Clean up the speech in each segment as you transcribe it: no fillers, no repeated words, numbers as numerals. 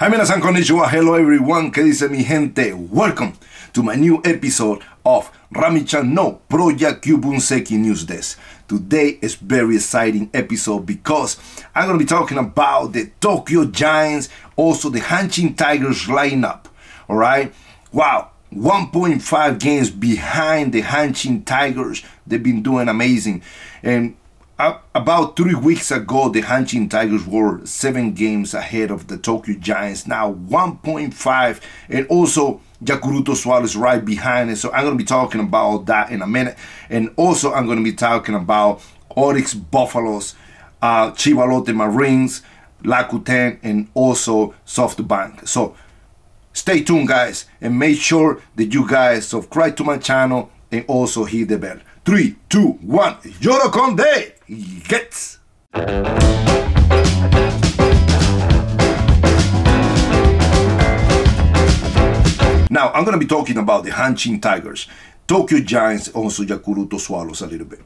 Hi, minasan konnichiwa. Hello everyone. ¿Qué dice mi gente? Welcome to my new episode of Rami Chan no Pro Yaku Bunseki News Desk. Today is very exciting episode because I'm going to be talking about the Tokyo Giants, also the Hanshin Tigers lineup. All right. Wow. 1.5 games behind the Hanshin Tigers. They've been doing amazing. And about 3 weeks ago, the Hanshin Tigers were 7 games ahead of the Tokyo Giants. Now 1.5, and also Yakuruto Swallows right behind it. So I'm going to be talking about that in a minute. And also I'm going to be talking about Oryx Buffaloes, Chiba Lotte Marines, Rakuten, and also SoftBank. So stay tuned, guys, and make sure that you guys subscribe to my channel and also hit the bell. 3, 2, 1, Yorokonde! Gets! Now, I'm going to be talking about the Hanshin Tigers, Tokyo Giants, also Yakuruto Swallows a little bit.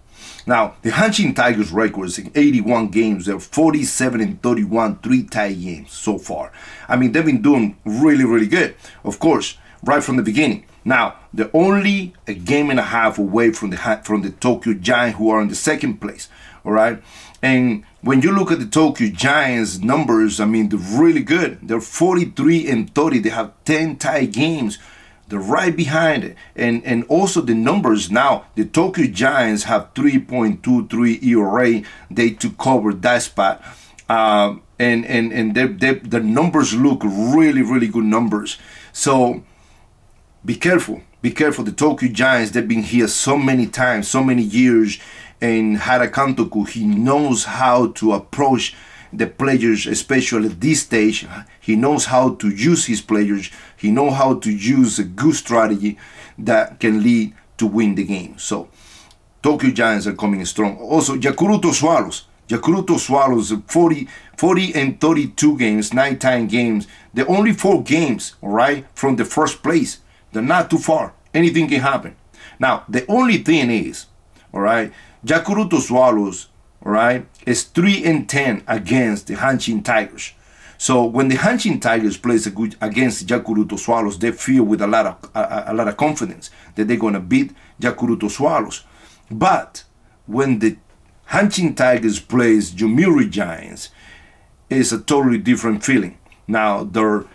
Now, the Hanshin Tigers records in 81 games, they're 47-31, 3-tie games so far. I mean, they've been doing really, really good, of course, right from the beginning. Now, they're only a game and a half away from the Tokyo Giants, who are in the second place, all right? And when you look at the Tokyo Giants numbers, I mean, they're really good. They're 43-30. They have 10 tie games. They're right behind it. And also the numbers now, the Tokyo Giants have 3.23 ERA. They took cover that spot. And the numbers look really, really good numbers. So be careful. Be careful. The Tokyo Giants, they've been here so many times, so many years. And Hara Kantoku, he knows how to approach the players, especially at this stage. He knows how to use his players. He knows how to use a good strategy that can lead to win the game. So Tokyo Giants are coming strong. Also, Yakuruto Swallows. Yakuruto Swallows, 40-32 games, 9-tie games. They're only 4 games, all right, from the first place. They're not too far. Anything can happen. Now, the only thing is, all right, Yakuruto Swallows, all right, is 3-10 against the Hanshin Tigers. So when the Hanshin Tigers plays against Yakuruto Swallows, they feel with a lot of confidence that they're gonna beat Yakuruto Swallows. But when the Hanshin Tigers plays Yomiuri Giants, it's a totally different feeling. Now they're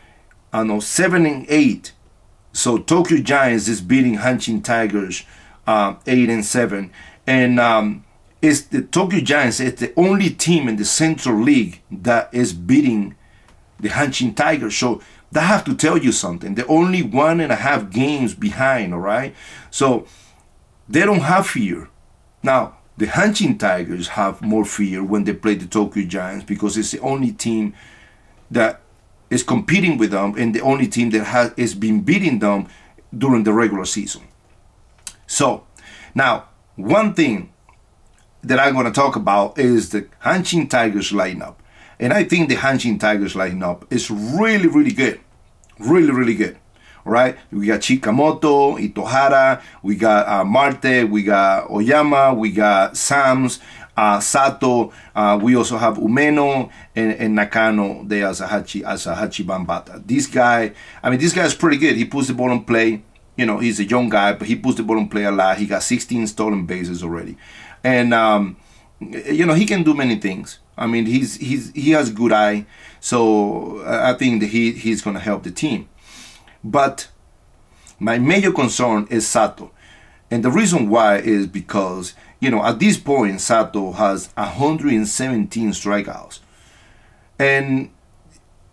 7-8. So Tokyo Giants is beating Hanshin Tigers 8-7. And it's the Tokyo Giants is the only team in the Central League that is beating the Hanshin Tigers. So that have to tell you something. They're only 1.5 games behind, all right? So they don't have fear. Now, the Hanshin Tigers have more fear when they play the Tokyo Giants because it's the only team that is competing with them and the only team that has been beating them during the regular season. So, now, one thing that I'm going to talk about is the Hanshin Tigers lineup. And I think the Hanshin Tigers lineup is really, really good. Really, really good. All right? We got Chikamoto, Itohara, we got Marte, we got Oyama, we got Sams, Sato, we also have Umeno and Nakano there as a Hachibambata. This guy, I mean, this guy is pretty good. He puts the ball in play. You know, he's a young guy, but he puts the ball in play a lot. He got 16 stolen bases already. And, you know, he can do many things. I mean, he has a good eye. So I think that he's going to help the team. But my major concern is Sato. And the reason why is because, you know, at this point, Sato has 117 strikeouts. And,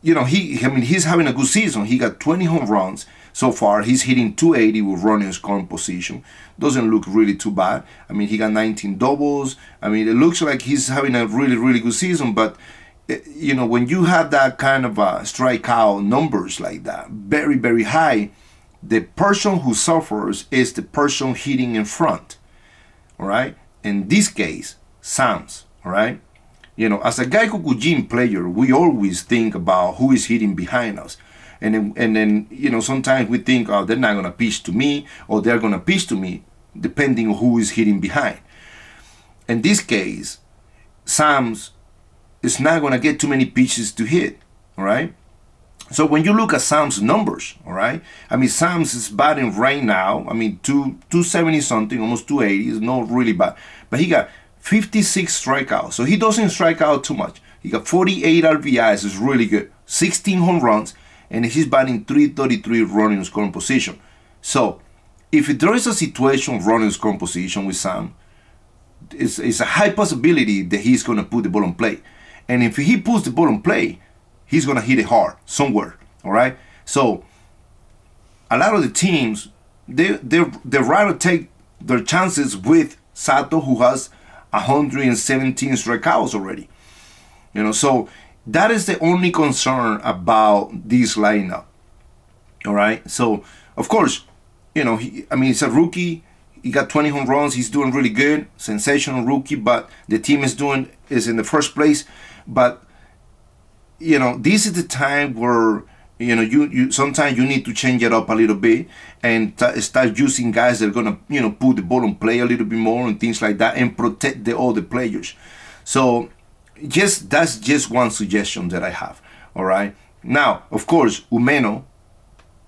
you know, he's having a good season. He got 20 home runs. So far, he's hitting 280 with running scoring position. Doesn't look really too bad. I mean, he got 19 doubles. I mean, it looks like he's having a really, really good season. But, you know, when you have that kind of strikeout numbers like that, very, very high, the person who suffers is the person hitting in front. All right? In this case, Sams. All right? You know, as a Gaikokujin player, we always think about who is hitting behind us. And then, you know, sometimes we think, oh, they're not going to pitch to me, or they're going to pitch to me, depending on who is hitting behind. In this case, Sams is not going to get too many pitches to hit, all right? So when you look at Sam's numbers, all right, I mean, Sam's is batting right now, I mean, 270 something, almost 280, is not really bad. But he got 56 strikeouts, so he doesn't strike out too much. He got 48 RBIs, is really good. 16 home runs, and he's batting 333 running in scoring position. So if there is a situation of running in scoring position with Sam, it's a high possibility that he's going to put the ball on play. And if he puts the ball on play, he's going to hit it hard somewhere, all right? So a lot of the teams, they'd rather take their chances with Sato, who has 117 strikeouts already. You know, so that is the only concern about this lineup, all right? So, of course, you know, he's a rookie. He got 20 home runs. He's doing really good. Sensational rookie, but the team is in the first place. But you know, this is the time where, you know, you sometimes you need to change it up a little bit and start using guys that are gonna, you know, put the ball on play a little bit more and things like that, and protect the other players. So that's just one suggestion that I have. All right. Now, of course, Umeno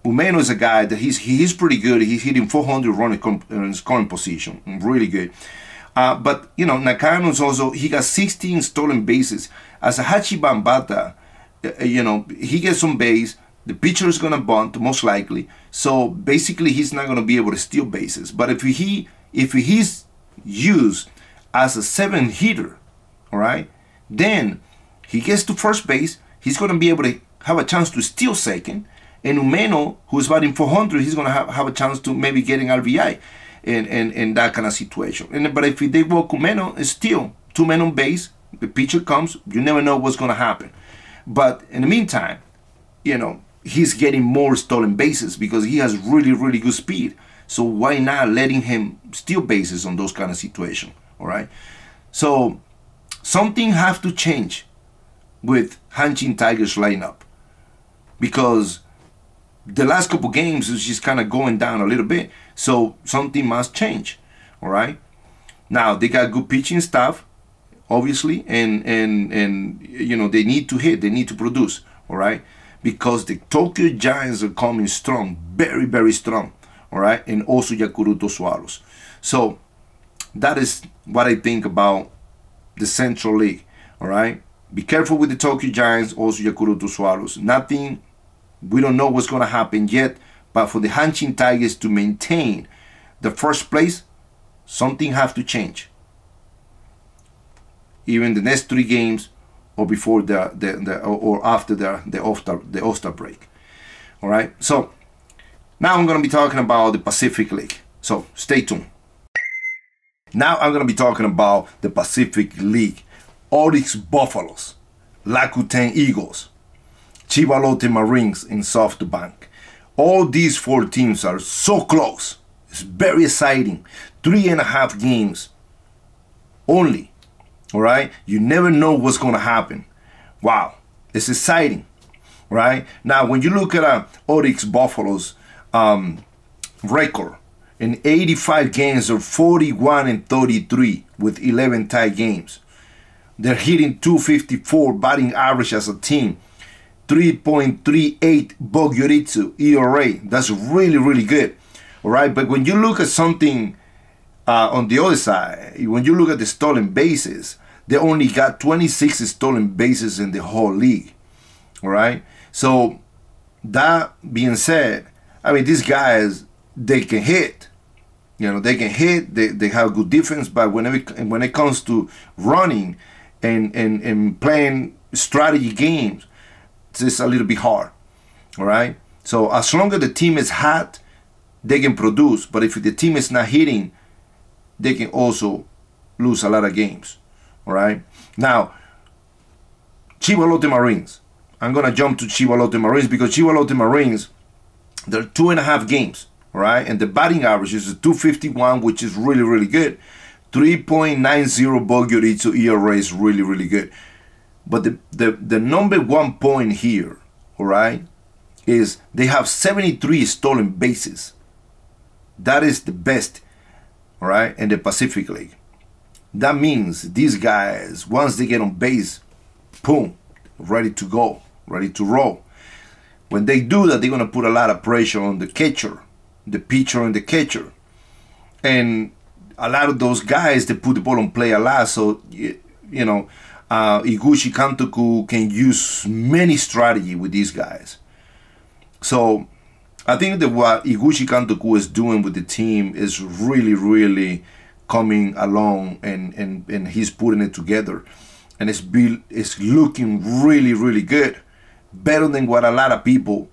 is a guy that he's pretty good. He's hitting 400 running in scoring position, really good. But you know, Nakano's also, he got 16 stolen bases. As a Hachiban batter, you know, he gets some base. The pitcher is gonna bunt most likely. So basically, he's not gonna be able to steal bases. But if he's used as a 7 hitter, all right, then he gets to first base. He's gonna be able to have a chance to steal second. And Umeno, who's batting 400, he's gonna have a chance to maybe get an RBI. In that kind of situation. But if they walk Umeno, it's still 2 men on base. The pitcher comes, you never know what's going to happen. But in the meantime, you know, he's getting more stolen bases because he has really, really good speed. So why not letting him steal bases on those kind of situations? All right. So something have to change with Hanshin Tigers lineup, because the last couple games is just kind of going down a little bit. So something must change, all right? Now, they got good pitching staff, obviously, and you know, they need to hit, they need to produce, all right? Because the Tokyo Giants are coming strong, very, very strong, all right? And also Yakuruto Swallows. So that is what I think about the Central League, all right? Be careful with the Tokyo Giants, also Yakuruto Swallows. Nothing, we don't know what's going to happen yet, but for the Hanshin Tigers to maintain the first place, something have to change. Even the next 3 games, or before or after the All-Star break. All right. So now I'm going to be talking about the Pacific League. So stay tuned. Now I'm going to be talking about the Pacific League. Oryx Buffaloes, Rakuten Eagles, Chiba Lotte Marines, and SoftBank. All these 4 teams are so close. It's very exciting. 3.5 games only. All right? You never know what's going to happen. Wow. It's exciting. Right? Now, when you look at Oryx Buffalo's record, in 85 games, they're 41-33 with 11 tie games. They're hitting 254 batting average as a team. 3.38 Bogyoritsu ERA. That's really, really good. All right, but when you look at something on the other side, when you look at the stolen bases, they only got 26 stolen bases in the whole league. All right, so that being said, I mean, these guys, they can hit. You know, they can hit. They have good defense, but when it comes to running and playing strategy games, it's a little bit hard. All right. So as long as the team is hot, they can produce. But if the team is not hitting, they can also lose a lot of games. All right. Now, Chiba Lotte Marines. I'm gonna jump to Chiba Lotte Marines because Chiba Lotte Marines, they're 2.5 games. All right, and the batting average is 251, which is really, really good. 3.90 Bogyoritsu ERA is really, really good. But the number 1 point here, all right, is they have 73 stolen bases. That is the best, all right, in the Pacific League. That means these guys, once they get on base, boom, ready to go, ready to roll. when they do that, they're going to put a lot of pressure on the catcher, the pitcher and the catcher. And a lot of those guys, they put the ball on play a lot. So, Iguchi Kantoku can use many strategy with these guys. So I think that what Iguchi Kantoku is doing with the team is really, really coming along, and he's putting it together. And it's looking really, really good. Better than what a lot of people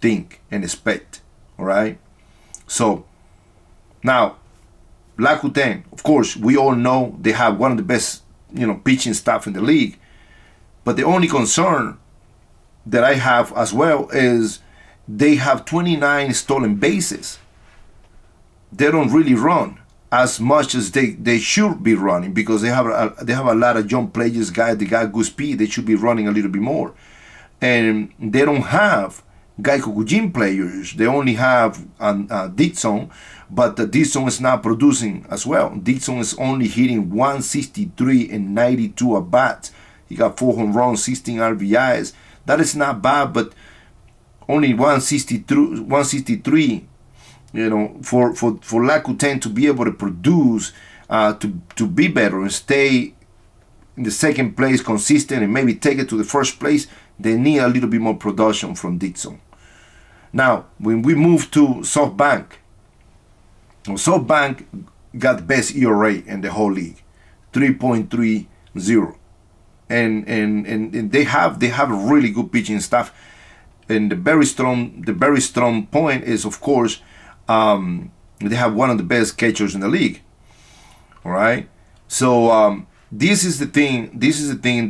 think and expect. All right? So now, Rakuten, of course, we all know they have one of the best, pitching staff in the league. But the only concern that I have as well is they have 29 stolen bases. They don't really run as much as they should be running, because they have a lot of young players, guys. They got good speed. They should be running a little bit more. And they don't have Gaikokujin players. They only have Dixon, but Dixon is not producing as well. Dixon is only hitting 163 and 92 at bats. He got 4 home runs, 16 RBIs. That is not bad, but only 163. For Rakuten to be able to produce, to be better and stay in the second place consistent and maybe take it to the first place, they need a little bit more production from Dixon. Now, when we move to SoftBank, SoftBank got the best ERA in the whole league, 3.30, and they have a really good pitching staff. And the very strong point is, of course, they have one of the best catchers in the league. All right, so this is the thing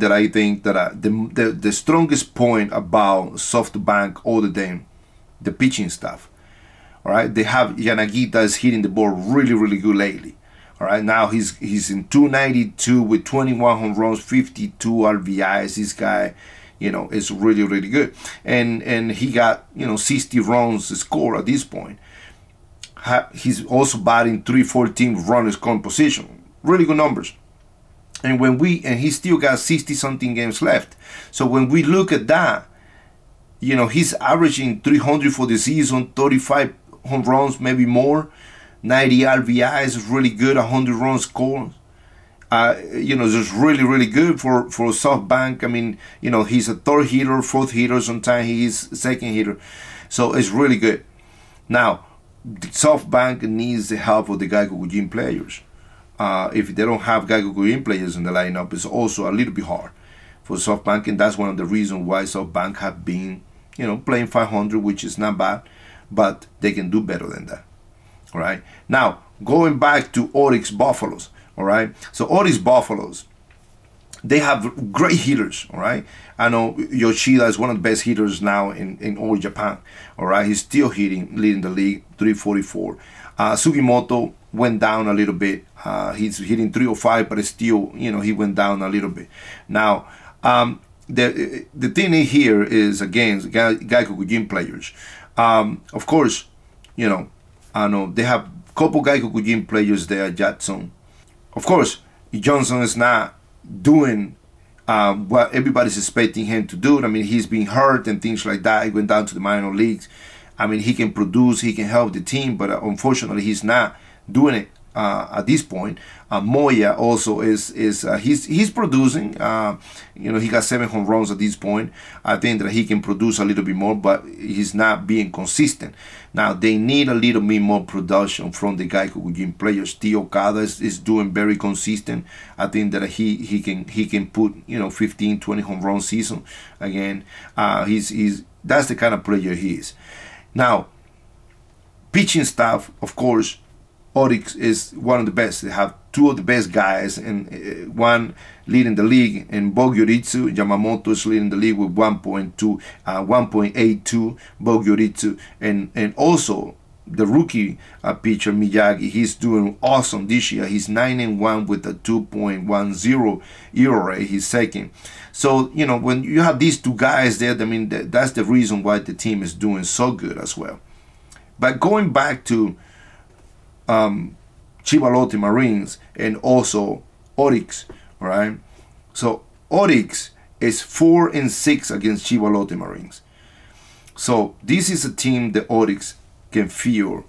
that I think that the strongest point about SoftBank, other than the pitching staff. All right, they have Yanagita is hitting the ball really, really good lately. All right, now he's in 292 with 21 home runs, 52 RBIs. This guy, is really, really good, and he got 60 runs scored at this point. He's also batting 314 runners scoring position, really good numbers. And he still got 60 something games left. So when we look at that, he's averaging 300 for the season, 35 home runs, maybe more, 90 RBIs is really good, 100 runs scored. Just really, really good for SoftBank. I mean, he's a third hitter, fourth hitter. Sometimes he's second hitter. So it's really good. Now, SoftBank needs the help of the Gaikokujin players. If they don't have Gaikokujin players in the lineup, it's also a little bit hard for SoftBank, and that's one of the reasons why SoftBank have been, playing 500, which is not bad, but they can do better than that. All right. Now, going back to Oryx Buffaloes. All right. So Oryx Buffaloes, they have great hitters. All right. I know Yoshida is one of the best hitters now in all Japan. All right. He's still leading the league, 344. Sugimoto went down a little bit. He's hitting 305, but it's still, he went down a little bit. Now, the thing here is, again, Gaikokujin players. Of course, I know they have a couple Gaikokujin players there, Jackson. Of course, Johnson is not doing what everybody's expecting him to do. I mean, he's been hurt and things like that. He went down to the minor leagues. I mean, he can produce, he can help the team, but unfortunately, he's not doing it at this point. Moya also he's producing. He got 7 home runs at this point. I think that he can produce a little bit more, but he's not being consistent. Now they need a little bit more production from the Gaikokujin players. T. Okada is doing very consistent. I think that he can put 15, 20 home run season again. That's the kind of player he is. Now, pitching staff, of course, Oryx is one of the best. They have 2 of the best guys, and one leading the league in Bogyoritsu. Yamamoto is leading the league with 1.82 Bogyoritsu, and also the rookie pitcher Miyagi. He's doing awesome this year. He's 9-1 with a 2.10 ERA. He's second. So when you have these 2 guys there, I mean that's the reason why the team is doing so good as well. But going back to Chiba Lotte Marines and also Oryx, all right? So Oryx is 4-6 against Chiba Lotte Marines. So this is a team the Oryx can feel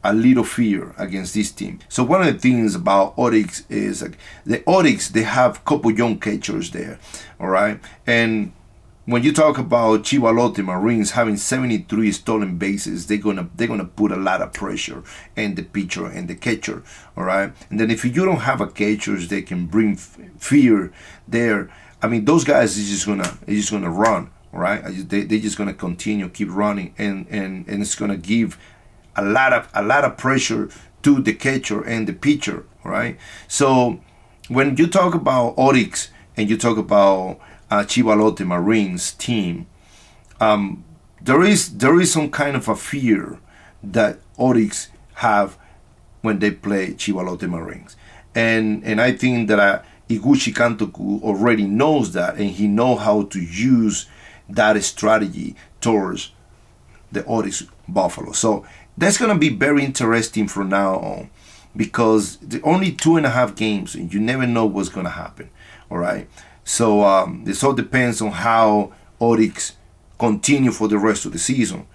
a little fear against this team. So one of the things about Oryx is like the Oryx, they have a couple young catchers there, all right? And when you talk about Chiva Lotte Marines having 73 stolen bases, they're gonna put a lot of pressure in the pitcher and the catcher, all right? And then if you don't have a catchers, they can bring fear there. I mean, those guys is just gonna run, all right? They're just gonna continue, keep running, and it's gonna give a lot of pressure to the catcher and the pitcher, all right? So when you talk about Oryx and you talk about Chiva Lotte Marines team, there is some kind of a fear that Oryx have when they play Chiva Lotte Marines, and I think that Iguchi Kantoku already knows that, and he knows how to use that strategy towards the Oryx Buffalo. So that's going to be very interesting from now on, because the only 2.5 games and you never know what's going to happen, all right? So this all depends on how Oryx continue for the rest of the season.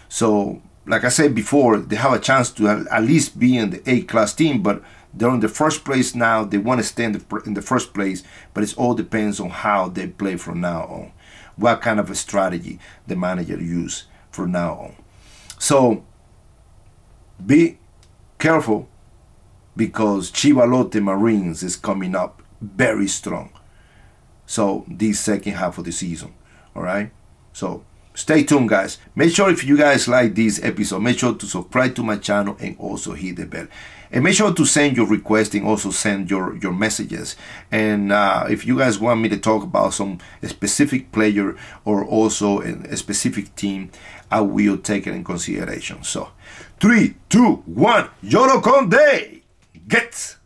So like I said before, they have a chance to at least be in the A-class team, but they're in the first place now. They want to stay in the first place, but it all depends on how they play from now on, what kind of a strategy the manager use from now on. So be careful, because Chiva Lotte Marines is coming up very strong. So this second half of the season, all right? So stay tuned, guys. Make sure if you guys like this episode, make sure to subscribe to my channel and also hit the bell. And make sure to send your requests and also send your messages. And if you guys want me to talk about some specific player or also a specific team, I will take it in consideration. So 3, 2, 1, Yoro Conde, get!